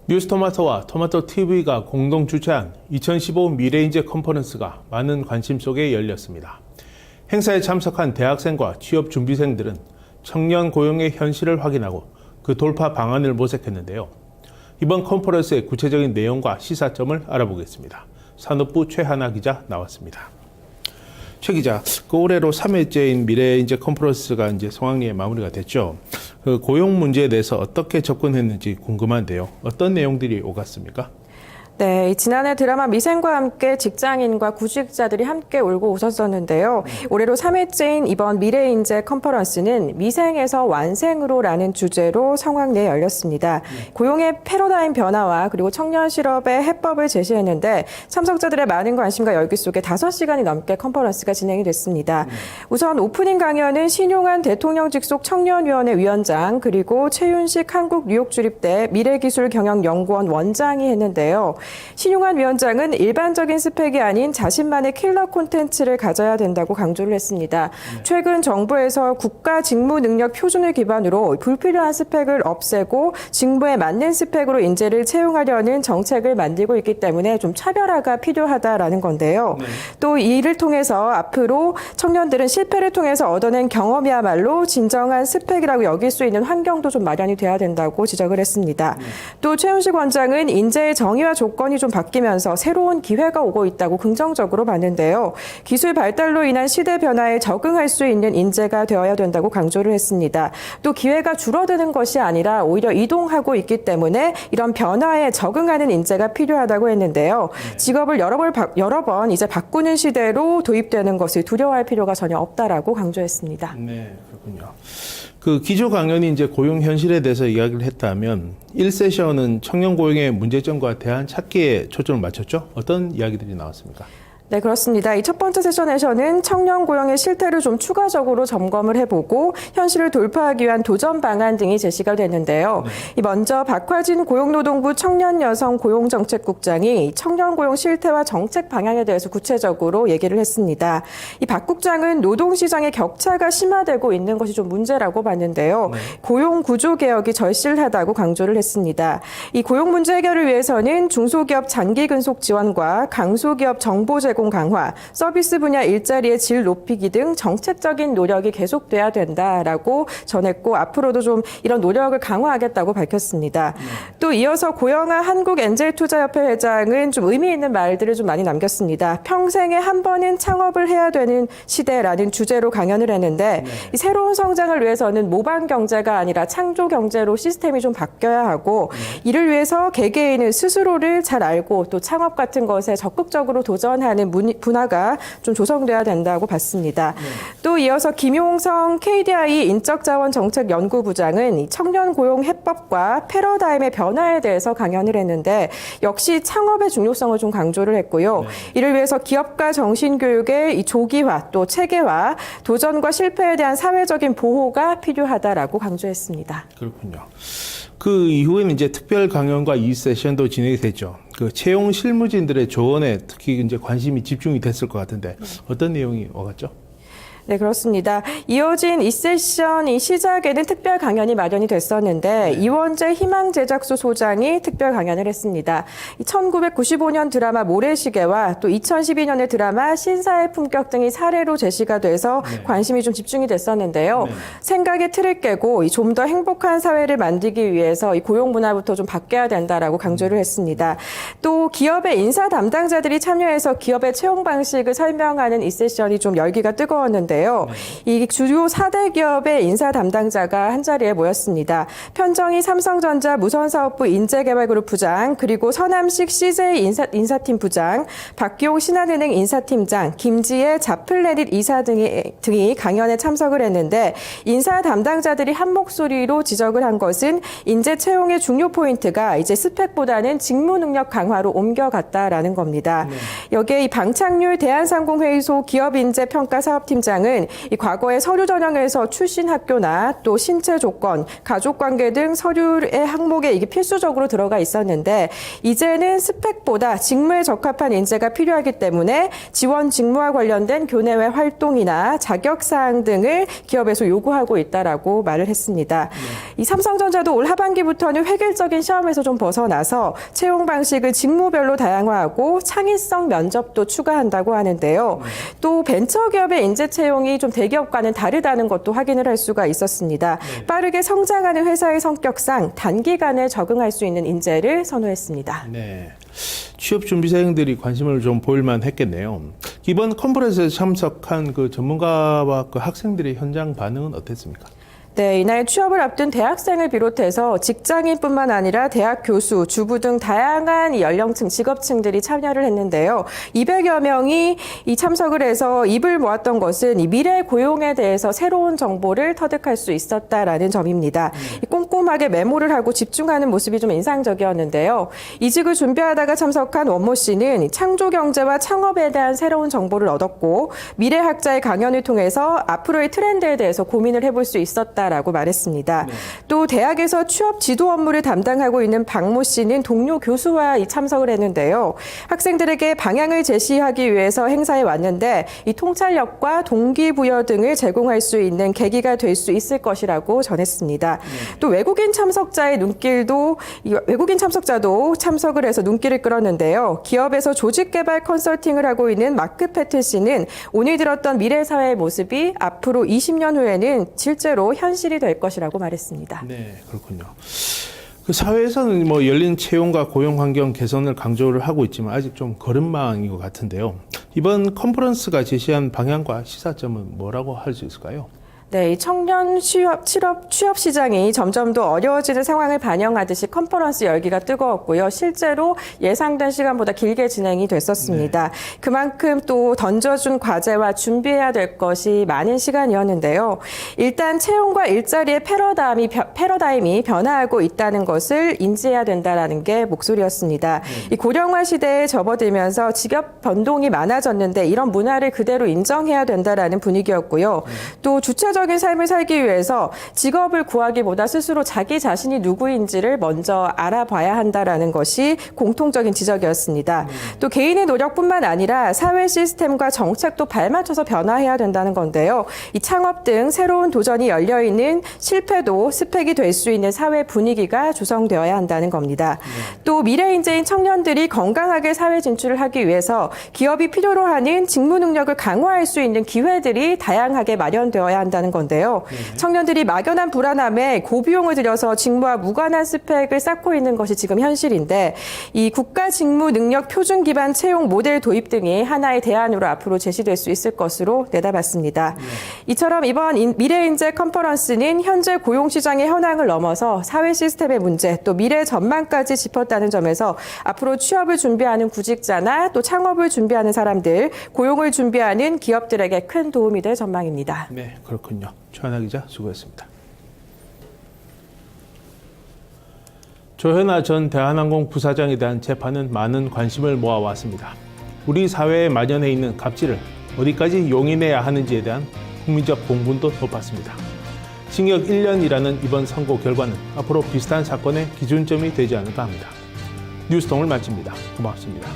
뉴스토마토와 토마토TV가 공동 주최한 2015 미래인재 컨퍼런스가 많은 관심 속에 열렸습니다. 행사에 참석한 대학생과 취업준비생들은 청년 고용의 현실을 확인하고 그 돌파 방안을 모색했는데요. 이번 컨퍼런스의 구체적인 내용과 시사점을 알아보겠습니다. 산업부 최하나 기자 나왔습니다. 최 기자, 올해로 3회째인 미래인재 컨퍼런스가 이제 성황리에 마무리가 됐죠. 그 고용 문제에 대해서 어떻게 접근했는지 궁금한데요. 어떤 내용들이 오갔습니까? 네, 지난해 드라마 미생과 함께 직장인과 구직자들이 함께 울고 웃었었는데요. 올해로 3회째인 이번 미래인재 컨퍼런스는 미생에서 완생으로라는 주제로 성황리에 열렸습니다. 고용의 패러다임 변화와 그리고 청년 실업의 해법을 제시했는데 참석자들의 많은 관심과 열기 속에 5시간이 넘게 컨퍼런스가 진행이 됐습니다. 우선 오프닝 강연은 신용환 대통령 직속 청년위원회 위원장 그리고 최윤식 한국뉴욕주립대 미래기술경영연구원 원장이 했는데요. 신용환 위원장은 일반적인 스펙이 아닌 자신만의 킬러 콘텐츠를 가져야 된다고 강조를 했습니다. 최근 정부에서 국가 직무 능력 표준을 기반으로 불필요한 스펙을 없애고 직무에 맞는 스펙으로 인재를 채용하려는 정책을 만들고 있기 때문에 좀 차별화가 필요하다라는 건데요. 또 이를 통해서 앞으로 청년들은 실패를 통해서 얻어낸 경험이야말로 진정한 스펙이라고 여길 수 있는 환경도 좀 마련이 돼야 된다고 지적을 했습니다. 또 최윤식 원장은 인재의 정의와 조건이 좀 바뀌면서 새로운 기회가 오고 있다고 긍정적으로 봤는데요. 기술 발달로 인한 시대 변화에 적응할 수 있는 인재가 되어야 된다고 강조를 했습니다. 또 기회가 줄어드는 것이 아니라 오히려 이동하고 있기 때문에 이런 변화에 적응하는 인재가 필요하다고 했는데요. 직업을 여러 번 이제 바꾸는 시대로 도입되는 것을 두려워할 필요가 전혀 없다라고 강조했습니다. 네, 그렇군요. 그 기조 강연이 이제 고용 현실에 대해서 이야기를 했다면 1세션은 청년 고용의 문제점과 대안 찾기에 초점을 맞췄죠? 어떤 이야기들이 나왔습니까? 네, 그렇습니다. 이 첫 번째 세션에서는 청년 고용의 실태를 좀 추가적으로 점검을 해보고 현실을 돌파하기 위한 도전 방안 등이 제시가 됐는데요. 먼저 박화진 고용노동부 청년여성고용정책국장이 청년 고용 실태와 정책 방향에 대해서 구체적으로 얘기를 했습니다. 이 박 국장은 노동시장의 격차가 심화되고 있는 것이 좀 문제라고 봤는데요. 고용 구조 개혁이 절실하다고 강조를 했습니다. 이 고용 문제 해결을 위해서는 중소기업 장기 근속 지원과 강소기업 정보 제공 강화, 서비스 분야 일자리의 질 높이기 등 정책적인 노력이 계속돼야 된다라고 전했고 앞으로도 좀 이런 노력을 강화하겠다고 밝혔습니다. 또 이어서 고영하 한국엔젤투자협회 회장은 좀 의미 있는 말들을 좀 많이 남겼습니다. 평생에 한 번은 창업을 해야 되는 시대라는 주제로 강연을 했는데 이 새로운 성장을 위해서는 모방 경제가 아니라 창조 경제로 시스템이 좀 바뀌어야 하고 이를 위해서 개개인은 스스로를 잘 알고 또 창업 같은 것에 적극적으로 도전하는 문화가 좀 조성돼야 된다고 봤습니다. 또 이어서 김용성 KDI 인적자원정책연구부장은 이 청년 고용 해법과 패러다임의 변화에 대해서 강연을 했는데 역시 창업의 중요성을 좀 강조를 했고요. 이를 위해서 기업가 정신교육의 이 조기화 또 체계화, 도전과 실패에 대한 사회적인 보호가 필요하다라고 강조했습니다. 그렇군요. 그 이후에는 이제 특별 강연과 2세션도 진행이 됐죠. 그 채용 실무진들의 조언에 특히 이제 관심이 집중이 됐을 것 같은데 어떤 내용이 오갔죠? 네, 그렇습니다. 이어진 이 세션 이 시작에는 특별 강연이 마련이 됐었는데 이원재 희망제작소 소장이 특별 강연을 했습니다. 1995년 드라마 모래시계와 또 2012년의 드라마 신사의 품격 등이 사례로 제시가 돼서 관심이 좀 집중이 됐었는데요. 생각의 틀을 깨고 좀 더 행복한 사회를 만들기 위해서 이 고용 문화부터 좀 바뀌어야 된다라고 강조를 했습니다. 또 기업의 인사 담당자들이 참여해서 기업의 채용 방식을 설명하는 이 세션이 좀 열기가 뜨거웠는데 이 주요 4대 기업의 인사 담당자가 한자리에 모였습니다. 편정희 삼성전자 무선사업부 인재개발그룹 부장, 그리고 서남식 CJ 인사팀 부장, 박기용 신한은행 인사팀장, 김지혜 자플래닛 이사 등이 강연에 참석을 했는데 인사 담당자들이 한 목소리로 지적을 한 것은 인재 채용의 중요 포인트가 이제 스펙보다는 직무 능력 강화로 옮겨갔다라는 겁니다. 여기에 이 방창률 대한상공회의소 기업인재평가사업팀장은 대상은 이 과거에 서류 전형에서 출신 학교나 또 신체 조건, 가족 관계 등 서류의 항목에 이게 필수적으로 들어가 있었는데 이제는 스펙보다 직무에 적합한 인재가 필요하기 때문에 지원 직무와 관련된 교내외 활동이나 자격 사항 등을 기업에서 요구하고 있다라고 말을 했습니다. 이 삼성전자도 올 하반기부터는 획일적인 시험에서 좀 벗어나서 채용 방식을 직무별로 다양화하고 창의성 면접도 추가한다고 하는데요. 또 벤처기업의 인재 채용이 좀 대기업과는 다르다는 것도 확인을 할 수가 있었습니다. 빠르게 성장하는 회사의 성격상 단기간에 적응할 수 있는 인재를 선호했습니다. 네. 취업 준비생들이 관심을 좀 보일만 했겠네요. 이번 컨퍼런스에 참석한 그 전문가와 그 학생들의 현장 반응은 어땠습니까? 네, 이날 취업을 앞둔 대학생을 비롯해서 직장인뿐만 아니라 대학 교수, 주부 등 다양한 연령층, 직업층들이 참여를 했는데요. 200여 명이 이 참석을 해서 입을 모았던 것은 이 미래 고용에 대해서 새로운 정보를 터득할 수 있었다라는 점입니다. 꼼꼼하게 메모를 하고 집중하는 모습이 좀 인상적이었는데요. 이직을 준비하다가 참석한 원모 씨는 창조 경제와 창업에 대한 새로운 정보를 얻었고 미래학자의 강연을 통해서 앞으로의 트렌드에 대해서 고민을 해볼 수 있었다. 라고 말했습니다. 또 대학에서 취업 지도 업무를 담당하고 있는 박모 씨는 동료 교수와 참석을 했는데요. 학생들에게 방향을 제시하기 위해서 행사에 왔는데 이 통찰력과 동기부여 등을 제공할 수 있는 계기가 될 수 있을 것이라고 전했습니다. 또 외국인 참석자도 참석을 해서 눈길을 끌었는데요. 기업에서 조직 개발 컨설팅을 하고 있는 마크 패트 씨는 오늘 들었던 미래 사회의 모습이 앞으로 20년 후에는 실제로 현실이 될 것이라고 말했습니다. 네, 그렇군요. 그 사회에서는 뭐 열린 채용과 고용 환경 개선을 강조를 하고 있지만 아직 좀 걸음망인 것 같은데요. 이번 컨퍼런스가 제시한 방향과 시사점은 뭐라고 할 수 있을까요? 네, 이 청년 취업 시장이 점점 더 어려워지는 상황을 반영하듯이 컨퍼런스 열기가 뜨거웠고요. 실제로 예상된 시간보다 길게 진행이 됐었습니다. 그만큼 또 던져준 과제와 준비해야 될 것이 많은 시간이었는데요. 일단 채용과 일자리의 패러다임이 변화하고 있다는 것을 인지해야 된다는 게 목소리였습니다. 이 고령화 시대에 접어들면서 직업 변동이 많아졌는데 이런 문화를 그대로 인정해야 된다는 분위기였고요. 또 주체적인 삶을 살기 위해서 직업을 구하기보다 스스로 자기 자신이 누구인지를 먼저 알아봐야 한다는 것이 공통적인 지적이었습니다. 또 개인의 노력뿐만 아니라 사회 시스템과 정책도 발맞춰서 변화해야 된다는 건데요. 이 창업 등 새로운 도전이 열려있는 실패도 스펙이 될 수 있는 사회 분위기가 조성되어야 한다는 겁니다. 또 미래 인재인 청년들이 건강하게 사회 진출을 하기 위해서 기업이 필요로 하는 직무 능력을 강화할 수 있는 기회들이 다양하게 마련되어야 한다는 건데요. 청년들이 막연한 불안함에 고비용을 들여서 직무와 무관한 스펙을 쌓고 있는 것이 지금 현실인데 이 국가 직무 능력 표준 기반 채용 모델 도입 등이 하나의 대안으로 앞으로 제시될 수 있을 것으로 내다봤습니다. 이처럼 이번 미래 인재 컨퍼런스는 현재 고용 시장의 현황을 넘어서 사회 시스템의 문제 또 미래 전망까지 짚었다는 점에서 앞으로 취업을 준비하는 구직자나 또 창업을 준비하는 사람들, 고용을 준비하는 기업들에게 큰 도움이 될 전망입니다. 네, 그렇군요. 최하나 기자 수고했습니다. 조현아 전 대한항공 부사장에 대한 재판은 많은 관심을 모아왔습니다. 우리 사회에 만연해 있는 갑질을 어디까지 용인해야 하는지에 대한 국민적 공분도 높았습니다. 징역 1년이라는 이번 선고 결과는 앞으로 비슷한 사건의 기준점이 되지 않을까 합니다. 뉴스통을 마칩니다. 고맙습니다.